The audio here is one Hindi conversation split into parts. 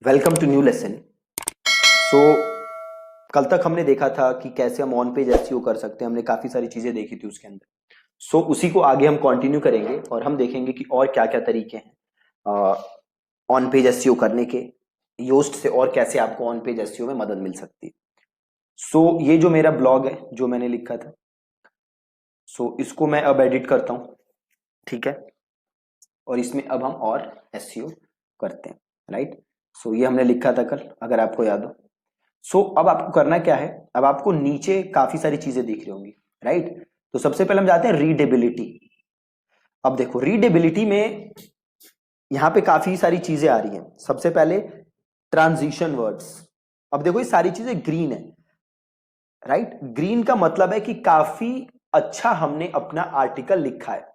Welcome to new lesson. So कल तक हमने देखा था कि कैसे हम ऑन पेज एसईओ कर सकते हैं। हमने काफी सारी चीजें देखी थी उसके अंदर। उसी को आगे हम कंटिन्यू करेंगे और हम देखेंगे कि और क्या क्या तरीके हैं ऑन पेज एसईओ करने के, योस्ट से, और कैसे आपको ऑन पेज एसईओ में मदद मिल सकती है। ये जो मेरा ब्लॉग है जो मैंने लिखा था, इसको मैं अब एडिट करता हूं, ठीक है। और इसमें अब हम और एसईओ करते हैं, राइट। ये हमने लिखा था कल, अगर आपको याद हो। अब आपको करना क्या है, अब आपको नीचे काफी सारी चीजें दिख रही होंगी, राइट। तो सबसे पहले हम जाते हैं रीडेबिलिटी। अब देखो रीडेबिलिटी में यहां पे काफी सारी चीजें आ रही हैं। सबसे पहले ट्रांजिशन वर्ड्स। अब देखो ये सारी चीजें ग्रीन है, राइट। ग्रीन का मतलब है कि काफी अच्छा हमने अपना आर्टिकल लिखा है,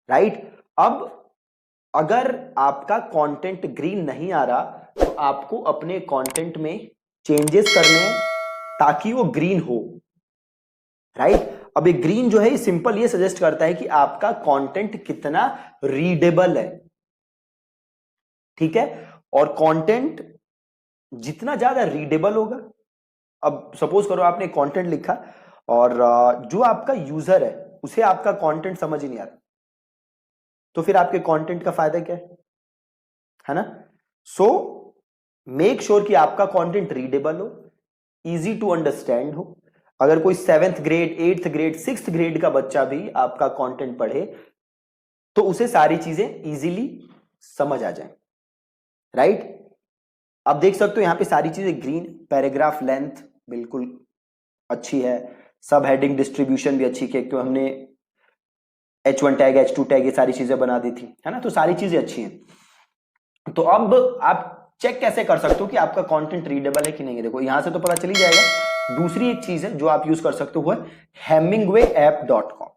राइट। अब अगर आपका कंटेंट ग्रीन नहीं आ रहा तो आपको अपने कंटेंट में चेंजेस करने हैं ताकि वो ग्रीन हो, राइट। अब ये ग्रीन जो है ये सिंपल ये सजेस्ट करता है कि आपका कंटेंट कितना रीडेबल है, ठीक है। और कंटेंट जितना ज्यादा रीडेबल होगा, अब सपोज करो आपने कंटेंट लिखा और जो आपका यूजर है उसे आपका कंटेंट समझ ही नहीं आ रहा, तो फिर आपके कंटेंट का फायदा क्या है ना। सो मेक श्योर कि आपका कंटेंट रीडेबल हो, इजी टू अंडरस्टैंड हो। अगर कोई 7th grade, 8th grade, 6th grade का बच्चा भी आपका कंटेंट पढ़े तो उसे सारी चीजें इजीली समझ आ जाए, राइट। अब देख सकते हो यहां पे सारी चीजें ग्रीन, पैराग्राफ लेंथ बिल्कुल अच्छी है, सब हेडिंग डिस्ट्रीब्यूशन भी अच्छी की, तो हमने H1 टैग, H2 टैग, ये सारी चीजें बना दी थी, है ना। तो सारी चीजें अच्छी हैं। तो अब आप चेक कैसे कर सकते हो कि आपका कंटेंट रीडेबल है कि नहीं है। देखो यहां से तो पता चल ही जाएगा। दूसरी एक चीज है जो आप यूज कर सकते हो, है hemingwayapp.com,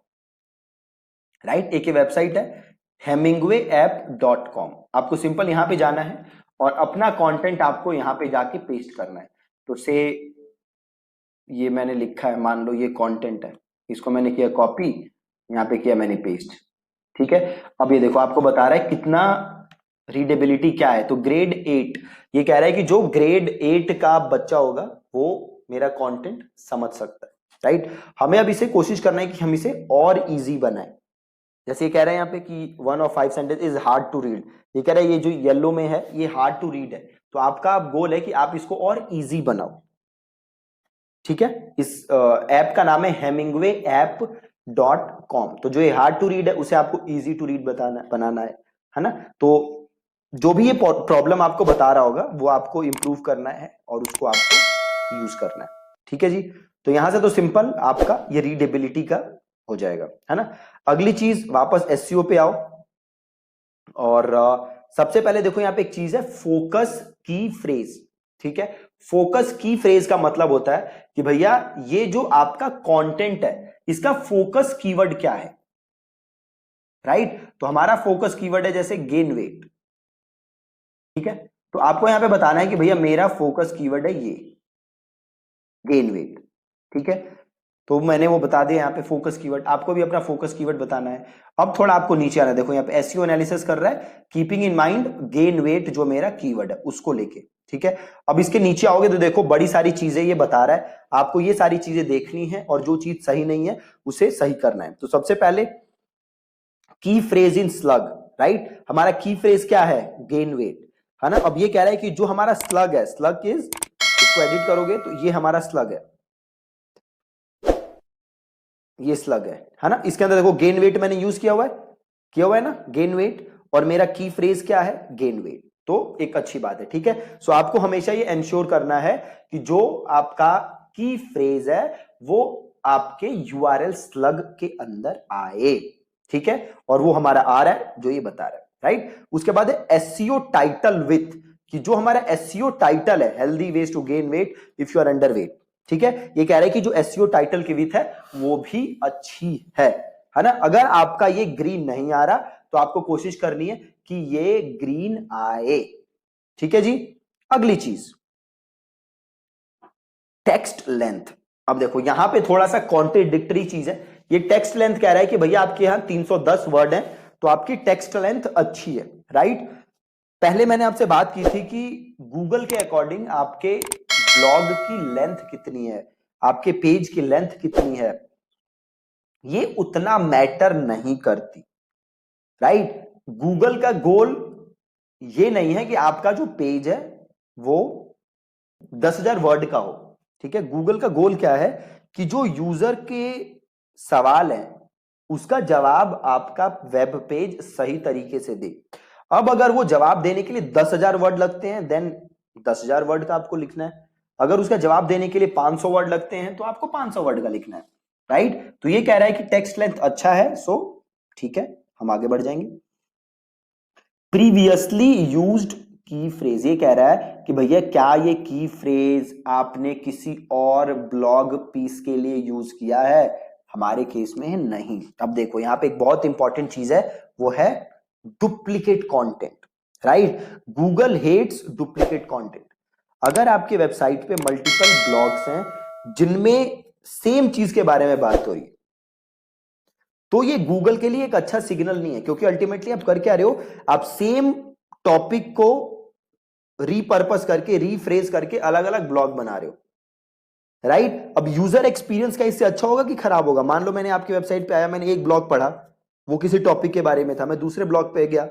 राइट। एक वेबसाइट है hemingwayapp.com। आपको सिंपल यहां पे जाना है और अपना कंटेंट आपको यहां पे जाके पेस्ट करना है। तो से ये मैंने लिखा है, मान लो ये कंटेंट है, इसको मैंने किया कॉपी, यहां पे किया मैंने पेस्ट, ठीक है। अब ये देखो आपको बता रहा है कितना रीडेबिलिटी क्या है। तो ग्रेड 8, ये कह रहा है कि जो ग्रेड 8 का बच्चा होगा वो मेरा कंटेंट समझ सकता है, राइट। हमें अब इसे कोशिश करना है कि हम इसे और इजी बनाएं। जैसे ये कह रहा है यहाँ पे कि 1 of 5 sentence is hard to read, ये कह रहा है ये जो येलो में है ये हार्ड टू रीड है। तो आपका गोल है कि आप इसको और इजी बनाओ, ठीक है। इस ऐप का नाम है hemingwayapp.com। तो जो ये हार्ड टू रीड है उसे आपको इजी टू रीड बनाना है ना। तो जो भी ये प्रॉब्लम आपको बता रहा होगा वो आपको इंप्रूव करना है और उसको आपको यूज करना है, ठीक है जी। तो यहां से तो सिंपल आपका ये रीडेबिलिटी का हो जाएगा, है ना। अगली चीज, वापस एसईओ पे आओ और सबसे पहले देखो यहां पे एक चीज है फोकस की फ्रेज, ठीक है। फोकस की फ्रेज का मतलब होता है कि भैया ये जो आपका कंटेंट है इसका फोकस कीवर्ड क्या है, राइट। तो हमारा फोकस कीवर्ड है जैसे गेन वेट, ठीक है। तो आपको यहां पे बताना है कि भैया मेरा फोकस कीवर्ड है ये गेन वेट, ठीक है। तो मैंने वो बता दिया यहाँ पे फोकस कीवर्ड, आपको भी अपना फोकस कीवर्ड बताना है। अब थोड़ा आपको नीचे आना है, देखो यहाँ पे एसईओ एनालिसिस कर रहा है, keeping in mind gain weight जो मेरा कीवर्ड है उसको लेके, ठीक है। अब इसके नीचे आओगे तो देखो बड़ी सारी चीजें ये बता रहा है, आपको ये सारी चीजें देखनी है और जो चीज सही नहीं है उसे सही करना है। तो सबसे पहले की फ्रेज इन स्लग, राइट। हमारा की फ्रेज क्या है, गेन वेट, है ना। अब ये कह रहा है कि जो हमारा स्लग है, स्लग इज, इसको एडिट करोगे तो ये हमारा स्लग है, ये स्लग है ना। इसके अंदर देखो गेन वेट मैंने यूज किया हुआ है ना, गेन वेट। और मेरा की फ्रेज क्या है, गेन वेट। तो एक अच्छी बात है, ठीक है। सो आपको हमेशा ये इंश्योर करना है कि जो आपका की फ्रेज है वो आपके यूआरएल स्लग के अंदर आए, ठीक है। और वो हमारा आ रहा है जो ये बता रहा है, राइट। उसके बाद है एसईओ टाइटल विथ, कि जो हमारा एसईओ टाइटल है, healthy ways to gain weight if you are under weight, ठीक है। ये कह रहे हैं कि जो एसईओ टाइटल की विथ है वो भी अच्छी है ना। अगर आपका ये ग्रीन नहीं आ रहा तो आपको कोशिश करनी है कि ये ग्रीन आए, ठीक है जी। अगली चीज, टेक्स्ट लेंथ। अब देखो यहां पे थोड़ा सा कॉन्ट्रेडिक्टरी चीज है। ये टेक्स्ट लेंथ कह रहा है कि भैया आपके यहां 310 वर्ड हैं तो आपकी टेक्स्ट लेंथ अच्छी है, राइट। पहले मैंने आपसे बात की थी कि गूगल के अकॉर्डिंग आपके ब्लॉग की लेंथ कितनी है, आपके पेज की लेंथ कितनी है, ये उतना मैटर नहीं करती, राइट। गूगल का गोल ये नहीं है कि आपका जो पेज है वो 10,000 वर्ड का हो, ठीक है। गूगल का गोल क्या है कि जो यूजर के सवाल है उसका जवाब आपका वेब पेज सही तरीके से दे। अब अगर वो जवाब देने के लिए 10,000 वर्ड लगते हैं देन 10,000 वर्ड का आपको लिखना है। अगर उसका जवाब देने के लिए 500 वर्ड लगते हैं तो आपको 500 वर्ड का लिखना है, राइट। तो ये कह रहा है कि टेक्स्ट लेंथ अच्छा है, सो ठीक है, हम आगे बढ़ जाएंगे। प्रीवियसली यूज्ड की फ्रेज, ये कह रहा है कि भैया क्या ये की फ्रेज आपने किसी और ब्लॉग पीस के लिए यूज किया है, हमारे केस में है नहीं। अब देखो यहां पे एक बहुत इंपॉर्टेंट चीज है, वो है duplicate content, right. Google hates duplicate content. अगर आपके वेबसाइट पे मल्टीपल ब्लॉग्स हैं जिनमें सेम चीज के बारे में बात हो रही है तो ये गूगल के लिए एक अच्छा सिग्नल नहीं है, क्योंकि अल्टीमेटली आप कर क्या रहे हो, आप सेम टॉपिक को रीपर्पस करके रीफ्रेज करके अलग अलग ब्लॉग बना रहे हो, राइट। अब यूजर एक्सपीरियंस का इससे अच्छा होगा कि खराब होगा। मान लो मैंने आपकी वेबसाइट पे आया, मैंने एक ब्लॉग पढ़ा, वो किसी टॉपिक के बारे में था, मैं दूसरे ब्लॉग पे गया,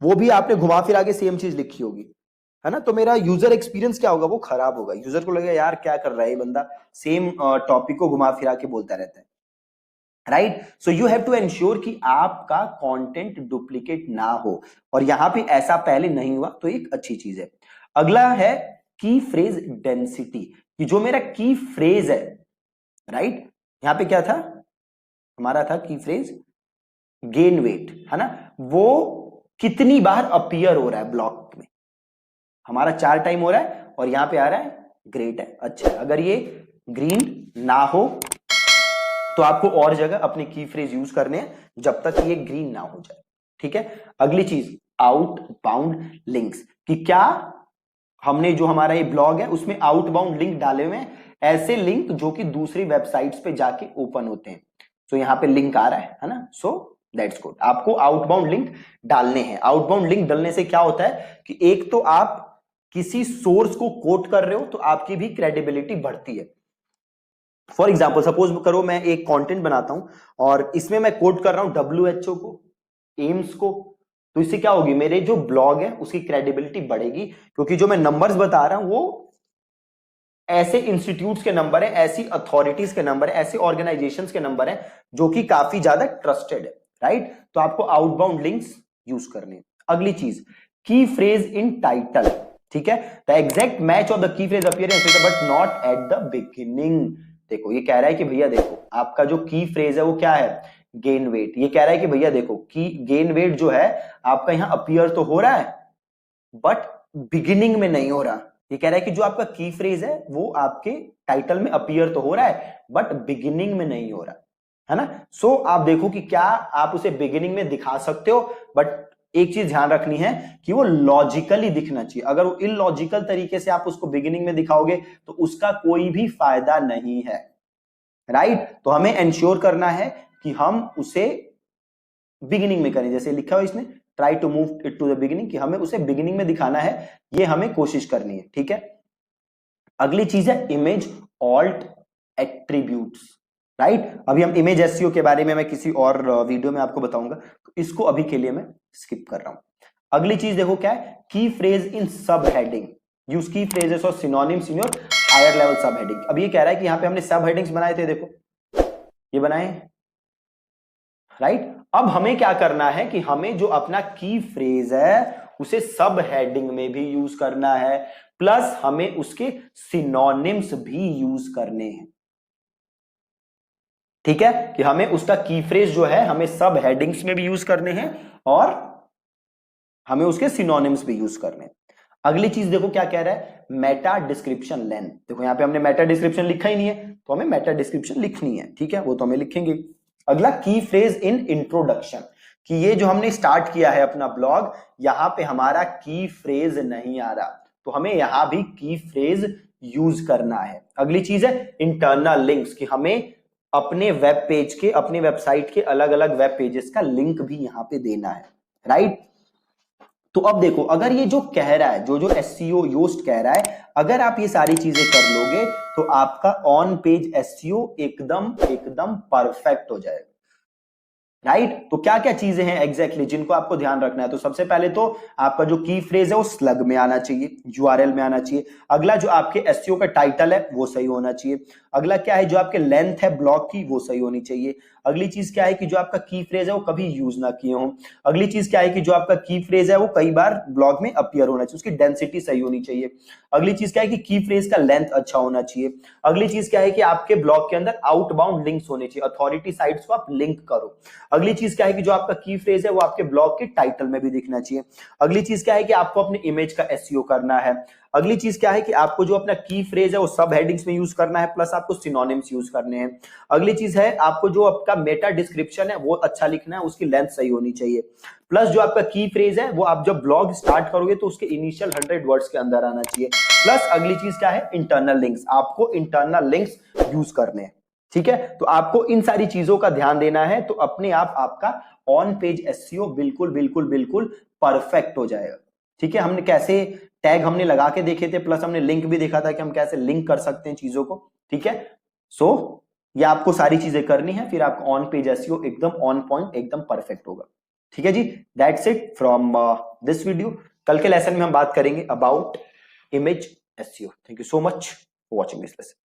वो भी आपने घुमा फिरा के सेम चीज लिखी होगी, है ना। तो मेरा यूजर एक्सपीरियंस क्या होगा, वो खराब होगा। यूजर को लगेगा यार क्या कर रहा है ये बंदा, सेम टॉपिक को घुमा फिरा के बोलता रहता है, right. So you have to ensure कि आपका कंटेंट डुप्लीकेट ना हो, और यहां पे ऐसा पहले नहीं हुआ तो एक अच्छी चीज है। अगला है की फ्रेज डेंसिटी, कि जो मेरा की फ्रेज है, राइट, यहां पे क्या था हमारा, था की फ्रेज गेन वेट, है ना, वो कितनी बार अपीयर हो रहा है ब्लॉग में। हमारा 4 टाइम हो रहा है और यहां पे आ रहा है ग्रेट है, अच्छा है। अगर ये ग्रीन ना हो तो आपको और जगह अपने की फ्रेज यूज करने हैं जब तक ये ग्रीन ना हो जाए, ठीक है। अगली चीज आउटबाउंड लिंक्स, कि क्या हमने जो हमारा ये ब्लॉग है उसमें आउटबाउंड लिंक डाले हुए हैं, ऐसे लिंक जो कि दूसरी वेबसाइट्स पे जाके ओपन होते हैं। तो यहां पे लिंक आ रहा है ना, सो दैट्स गुड। आपको आउटबाउंड लिंक डालने हैं। आउटबाउंड लिंक डालने से क्या होता है कि एक तो आप किसी सोर्स को कोट कर रहे हो तो आपकी भी क्रेडिबिलिटी बढ़ती है। फॉर एग्जाम्पल सपोज करो मैं एक कंटेंट बनाता हूं और इसमें मैं कोट कर रहा हूं WHO को, एम्स को, तो इससे क्या होगी, मेरे जो ब्लॉग है उसकी क्रेडिबिलिटी बढ़ेगी, क्योंकि जो मैं नंबर्स बता रहा हूं वो ऐसे इंस्टीट्यूट्स के नंबर है, ऐसी अथॉरिटीज के नंबर है, ऐसे ऑर्गेनाइजेशंस के नंबर है जो कि काफी ज्यादा ट्रस्टेड है, राइट। तो आपको आउटबाउंड लिंक्स यूज करने। अगली चीज की फ्रेज इन टाइटल, ठीक है। The exact match of the key phrase appearance but not at the beginning. देखो ये कह रहा है कि भैया देखो आपका जो की फ्रेज है वो क्या है, गेन वेट। ये कह रहा है कि भैया देखो की गेन वेट जो है आपका यहां अपीयर तो हो रहा है बट बिगिनिंग में नहीं हो रहा। ये कह रहा है कि जो आपका की फ्रेज है वो आपके टाइटल में अपीयर तो हो रहा है बट बिगिनिंग में नहीं हो रहा, है ना। सो आप देखो कि क्या आप उसे बिगिनिंग में दिखा सकते हो, बट एक चीज ध्यान रखनी है कि वो लॉजिकली दिखना चाहिए। अगर वो इलॉजिकल तरीके से आप उसको बिगिनिंग में दिखाओगे तो उसका कोई भी फायदा नहीं है, राइट। तो हमें एंश्योर करना है कि हम उसे बिगिनिंग में करें, जैसे लिखा हुआ इसने try to move it to the beginning, कि हमें उसे बिगिनिंग में दिखाना है, ये हमें कोशिश करनी है, ठीक है। अगली चीज है इमेज ऑल्ट एट्रीब्यूट्स, राइट। अभी हम इमेज एसईओ के बारे में मैं किसी और वीडियो में आपको बताऊंगा, तो इसको अभी के लिए मैं स्किप कर रहा हूं। अगली चीज देखो क्या है, की phrase in sub heading, use key phrases और synonyms in your higher level sub heading. अब ये कह रहा है कि यहां पे हमने सब हेडिंग्स बनाए थे, देखो ये बनाए, राइट। अब हमें क्या करना है कि हमें जो अपना की फ्रेज है उसे सब हेडिंग में भी यूज करना है, प्लस हमें उसके सिनोनिम्स भी यूज करने हैं, ठीक है। कि हमें उसका की फ्रेज जो है हमें सब हेडिंग्स में भी यूज करने हैं और हमें उसके सिनोनिम्स भी यूज करने हैं। अगली चीज देखो क्या कह रहा है, मेटा डिस्क्रिप्शन लेंथ। देखो यहां पे हमने मेटा डिस्क्रिप्शन लिखा ही नहीं है तो हमें मेटा डिस्क्रिप्शन लिखनी है, ठीक है, वो तो हमें लिखेंगे। अगला की फ्रेज इन इंट्रोडक्शन, कि ये जो हमने स्टार्ट किया है अपना ब्लॉग, यहां पे हमारा की फ्रेज नहीं आ रहा तो हमें यहां भी की फ्रेज यूज करना है। अगली चीज है इंटरनल लिंक्स, कि हमें अपने वेब पेज के, अपने वेबसाइट के अलग अलग वेब पेजेस का लिंक भी यहां पे देना है, राइट। तो अब देखो, अगर ये जो कह रहा है, जो एससीओ योस्ट कह रहा है, अगर आप ये सारी चीजें कर लोगे तो आपका ऑन पेज एससीओ एकदम एकदम परफेक्ट हो जाएगा। राइट तो क्या क्या चीजें हैं एग्जैक्टली जिनको आपको ध्यान रखना है? तो सबसे पहले तो आपका जो की फ्रेज है वो स्लग में आना चाहिए, यूआरएल में आना चाहिए। अगला जो आपके एसईओ का टाइटल है वो सही होना चाहिए। अगला क्या है, जो आपके लेंथ है ब्लॉग की वो सही होनी चाहिए। अगली चीज क्या है कि जो आपका की फ्रेज है वो कभी यूज ना किए हो। अगली चीज क्या है कि जो आपका की फ्रेज है वो कई बार ब्लॉग में अपीयर होना चाहिए, उसकी डेंसिटी सही होनी चाहिए। अगली चीज क्या है कि की फ्रेज का लेंथ अच्छा होना चाहिए। अगली चीज क्या है कि आपके ब्लॉग के अंदर आउटबाउंड लिंक्स होने चाहिए, अथॉरिटी साइट्स को आप लिंक करो। अगली चीज क्या है कि जो आपका की फ्रेज है वो आपके ब्लॉग के टाइटल में भी दिखना चाहिए। अगली चीज क्या है कि आपको अपने इमेज का एसईओ करना है। अगली चीज क्या है कि आपको जो अपना की फ्रेज है वो सब हेडिंग्स में यूज करना है, प्लस आपको सिनोनिम्स यूज करने हैं। अगली चीज है आपको जो आपका मेटा डिस्क्रिप्शन है वो अच्छा लिखना है, उसकी लेंथ सही होनी चाहिए। प्लस जो आपका की फ्रेज है वो आप जब ब्लॉग स्टार्ट करोगे तो उसके इनिशियल 100 वर्ड्स के अंदर आना चाहिए। प्लस अगली चीज क्या है, इंटरनल लिंक्स, आपको इंटरनल लिंक्स यूज करने हैं। ठीक है, तो आपको इन सारी चीजों का ध्यान देना है, तो अपने आप आपका ऑन पेज एसईओ बिल्कुल बिल्कुल बिल्कुल परफेक्ट हो जाएगा। ठीक है, हमने कैसे टैग हमने लगा के देखे थे, प्लस हमने लिंक भी देखा था कि हम कैसे लिंक कर सकते हैं चीजों को। ठीक है, सो ये आपको सारी चीजें करनी है, फिर आपका ऑन पेज एसईओ एकदम ऑन पॉइंट एकदम परफेक्ट होगा। ठीक है जी, that's it from this video. कल के लेसन में हम बात करेंगे about image SEO. Thank you so much for watching this lesson.